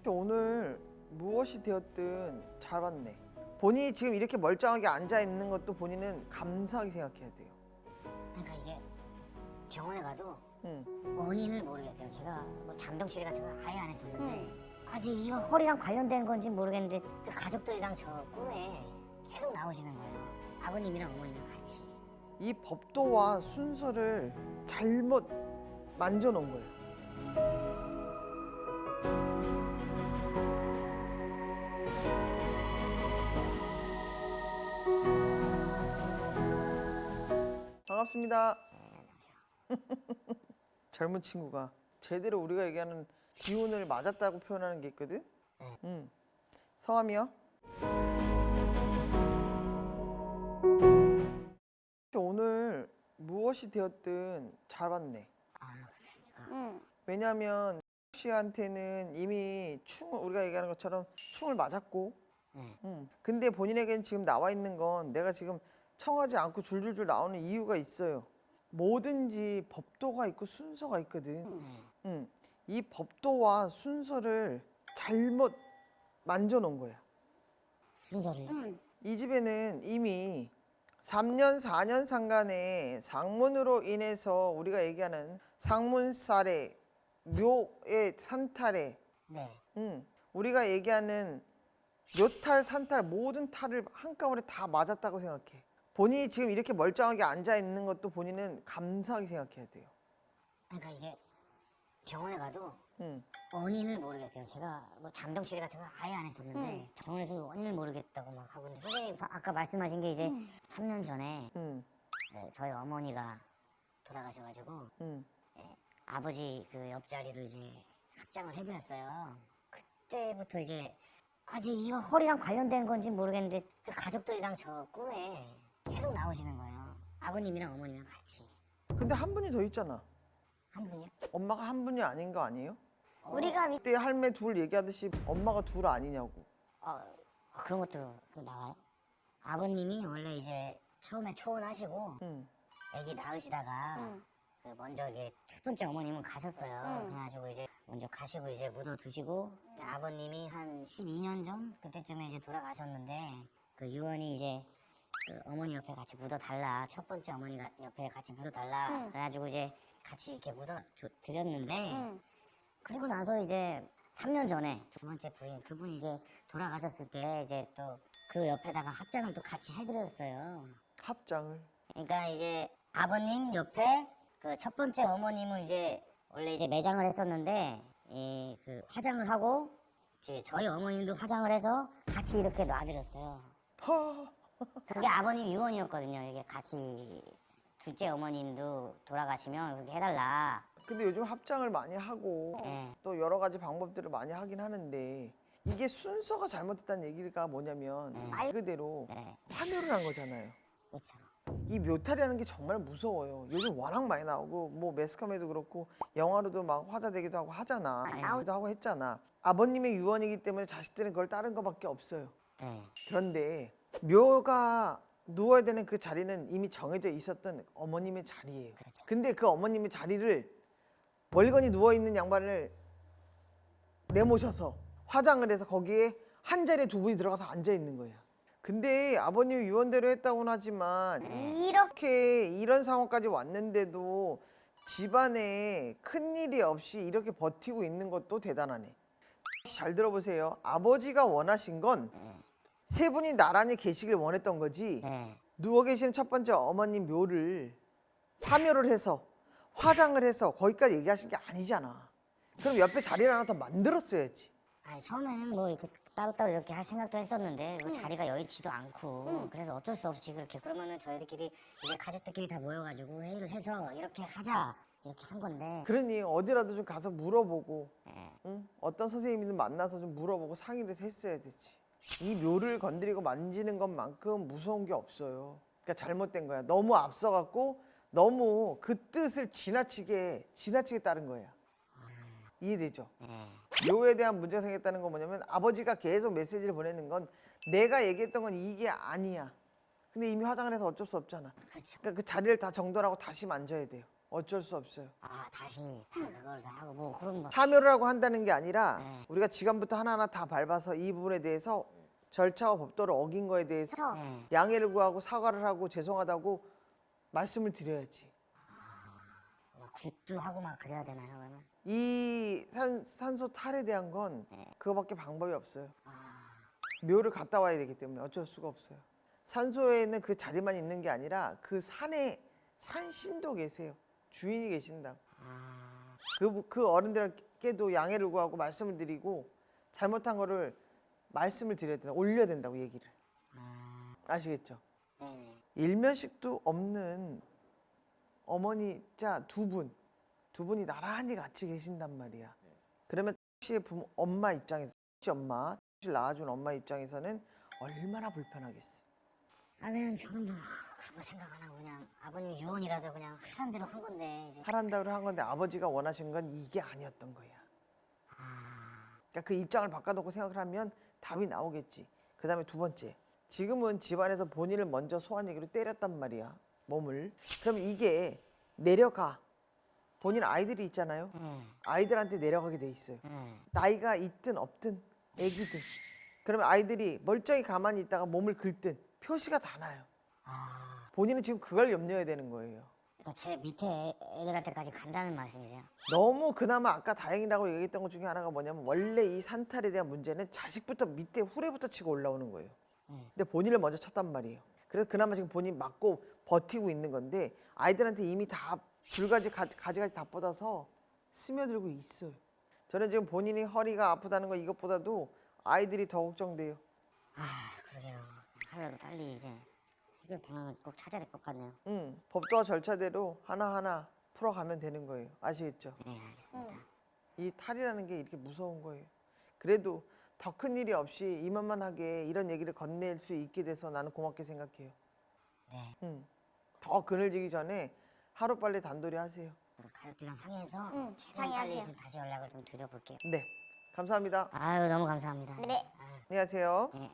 오늘 무엇이 되었든 잘 왔네. 본인이 지금 이렇게 멀쩡하게 앉아 있는 것도 본인은 감사하게 생각해야 돼요. 그러니까 이게 병원에 가도 응. 원인을 모르겠대요. 제가 뭐 잔병 치레 같은 걸 아예 안 했었는데 아직 이거 허리랑 관련된 건지 모르겠는데 그 가족들이랑 저 꿈에 계속 나오시는 거예요. 아버님이랑 어머니랑 같이. 이 법도와 순서를 잘못 만져놓은 거예요. 반갑습니다. 젊은 친구가 제대로 우리가 얘기하는 기운을 맞았다고 표현하는 게 있거든. 성함이요? 오늘 무엇이 되었든 잘 왔네. 아 그렇습니까? 왜냐하면 씨한테는 이미 우리가 얘기하는 것처럼 충을 맞았고, 근데 본인에겐 지금 나와 있는 건 내가 지금 청하지 않고 줄줄줄 나오는 이유가 있어요. 뭐든지 법도가 있고 순서가 있거든. 이 법도와 순서를 잘못 만져놓은 거야. 순서를. 이 집에는 이미 3년, 4년 상간에 상문으로 인해서 우리가 얘기하는 상문살해, 묘의 산탈해, 네. 우리가 얘기하는 묘탈, 산탈 모든 탈을 한꺼번에 다 맞았다고 생각해. 본인이 지금 이렇게 멀쩡하게 앉아 있는 것도 본인은 감사하게 생각해야 돼요. 그러니까 이게 병원에 가도 응. 원인을 모르겠대요. 제가 뭐 잔병 치레 같은 걸 아예 안 했었는데 병원에서 원인을 모르겠다고 막 하고 있는데 선생님이 아까 말씀하신 게 이제 3년 전에 네, 저희 어머니가 돌아가셔가지고 아버지 그 옆자리를 이제 합장을 해드렸어요. 그때부터 이제 아직 이거 허리랑 관련된 건지 모르겠는데 그 가족들이랑 저 꿈에 계속 나오시는 거예요. 아버님이랑 어머니랑 같이. 근데 한 분이 더 있잖아. 한 분이요? 엄마가 한 분이 아닌 거 아니에요? 우리가 그때 할매 둘 얘기하듯이 엄마가 둘 아니냐고. 그런 것도 나와요? 아버님이 원래 이제 처음에 초혼하시고 아기 낳으시다가 그 먼저 이게 첫 번째 어머님은 가셨어요. 그래가지고 이제 먼저 가시고 이제 묻어두시고 아버님이 한 12년 전 그때쯤에 이제 돌아가셨는데 그 유언이 이제 그 어머니 옆에 같이 묻어달라. 첫 번째 어머니 옆에 같이 묻어달라. 그래가지고 이제 같이 이렇게 묻어드렸는데 그리고 나서 이제 3년 전에 두 번째 부인 그분이 이제 돌아가셨을 때 이제 또 그 옆에다가 합장을 또 같이 해드렸어요. 합장을. 그러니까 이제 아버님 옆에 그 첫 번째 어머님을 이제 원래 이제 매장을 했었는데 이 그 화장을 하고 이제 저희 어머님도 화장을 해서 같이 이렇게 놔드렸어요. 그게 아버님 유언이었거든요. 이게 같이 둘째 어머님도 돌아가시면 그렇게 해달라. 근데 요즘 합장을 많이 하고 또 여러 가지 방법들을 많이 하긴 하는데 이게 순서가 잘못됐다는 얘기가 뭐냐면 말 그대로 파멸을 한 거잖아요. 그렇죠. 이 묘탈이라는 게 정말 무서워요. 요즘 워낙 많이 나오고 뭐 매스컴에도 그렇고 영화로도 막 화제되기도 하고 하잖아. 나오기도 하고 했잖아. 아버님의 유언이기 때문에 자식들은 그걸 따른 것밖에 없어요. 그런데 묘가 누워야 되는 그 자리는 이미 정해져 있었던 어머님의 자리예요. 그렇죠. 근데 그 어머님의 자리를 멀거니 누워있는 양반을 내모셔서 화장을 해서 거기에 한 자리에 두 분이 들어가서 앉아있는 거예요. 근데 아버님이 유언대로 했다고는 하지만 이렇게 이런 상황까지 왔는데도 집안에 큰일이 없이 이렇게 버티고 있는 것도 대단하네. 잘 들어보세요. 아버지가 원하신 건 세 분이 나란히 계시길 원했던 거지. 누워 계시는 첫 번째 어머님 묘를 파멸을 해서 화장을 해서 거기까지 얘기하신 게 아니잖아. 그럼 옆에 자리를 하나 더 만들었어야지. 아니 처음에는 뭐 이렇게 따로따로 이렇게 할 생각도 했었는데 뭐 자리가 여의치도 않고 그래서 어쩔 수 없이 그렇게 그러면은 저희들끼리 이제 가족들끼리 다 모여가지고 회의를 해서 이렇게 하자 이렇게 한 건데 그러니 어디라도 좀 가서 물어보고 응? 어떤 선생님이든 만나서 좀 물어보고 상의를 해서 했어야 되지. 이 묘를 건드리고 만지는 것만큼 무서운 게 없어요. 그러니까 잘못된 거야. 너무 앞서갖고 너무 그 뜻을 지나치게 따른 거야. 이해되죠? 묘에 대한 문제가 생겼다는 건 뭐냐면 아버지가 계속 메시지를 보내는 건 내가 얘기했던 건 이게 아니야. 근데 이미 화장을 해서 어쩔 수 없잖아. 그렇죠. 그러니까 그 자리를 다 정돈하고 다시 만져야 돼요. 어쩔 수 없어요. 아 다시 다 그걸 다 하고 뭐 그런 거. 파멸을 하고 한다는 게 아니라 네. 우리가 지금부터 하나하나 다 밟아서 이 부분에 대해서 절차와 법도를 어긴 거에 대해서 네. 양해를 구하고 사과를 하고 죄송하다고 말씀을 드려야지. 막 굿도 하고 막 그래야 되나요 그러면? 이 산소 탈에 대한 건 그거밖에 방법이 없어요. 아, 묘를 갔다 와야 되기 때문에 어쩔 수가 없어요. 산소에는 그 자리만 있는 게 아니라 그 산에 산신도 계세요. 주인이 계신다. 아, 그 어른들께도 양해를 구하고 말씀을 드리고 잘못한 거를 말씀을 드려야 된다. 올려야 된다고 얘기를. 아, 아시겠죠? 네네. 일면식도 없는 어머니 자 두 분이 나란히 같이 계신단 말이야. 그러면 씨의 엄마 입장에서 씨 엄마, 씨를 낳아준 엄마 입장에서는 얼마나 불편하겠어. 아 그냥 저는 뭐 그런 거 생각 안 하고 그냥 아버님 유언이라서 그냥 하란 대로 한 건데 이제. 하란다고 한 건데 아버지가 원하신 건 이게 아니었던 거야. 아, 그러니까 그 입장을 바꿔놓고 생각을 하면 답이 나오겠지. 그 다음에 두 번째, 지금은 집안에서 본인을 먼저 소환얘기로 때렸단 말이야, 몸을. 그러면 이게 내려가. 본인 아이들이 있잖아요. 아이들한테 내려가게 돼 있어요. 나이가 있든 없든 애기든. 그러면 아이들이 멀쩡히 가만히 있다가 몸을 긁든 표시가 다 나요. 아, 본인은 지금 그걸 염려해야 되는 거예요. 그러니까 제 밑에 애들한테까지 간다는 말씀이세요? 너무 그나마 아까 다행이라고 얘기했던 것 중에 하나가 뭐냐면 원래 이 산탈에 대한 문제는 자식부터 밑에 후레부터 치고 올라오는 거예요. 근데 본인을 먼저 쳤단 말이에요. 그래서 그나마 지금 본인 맞고 버티고 있는 건데 아이들한테 이미 다 줄가지 가지가지 다 뻗어서 스며들고 있어요. 저는 지금 본인이 허리가 아프다는 거 이것보다도 아이들이 더 걱정돼요. 아 그러게요. 하루라도 빨리 이제 해결 방안을 꼭 찾아야 될 것 같네요. 법도와 절차대로 하나하나 풀어가면 되는 거예요. 아시겠죠? 네 알겠습니다. 이 탈이라는 게 이렇게 무서운 거예요. 그래도 더 큰 일이 없이 이만만하게 이런 얘기를 건넬 수 있게 돼서 나는 고맙게 생각해요. 네. 더 그늘지기 전에 하루빨리 단돌이 하세요. 가족들이랑 상의해서 최대한 상의하세요. 빨리 다시 연락을 좀 드려볼게요. 네, 감사합니다. 아유 너무 감사합니다. 네. 아유, 안녕하세요. 네.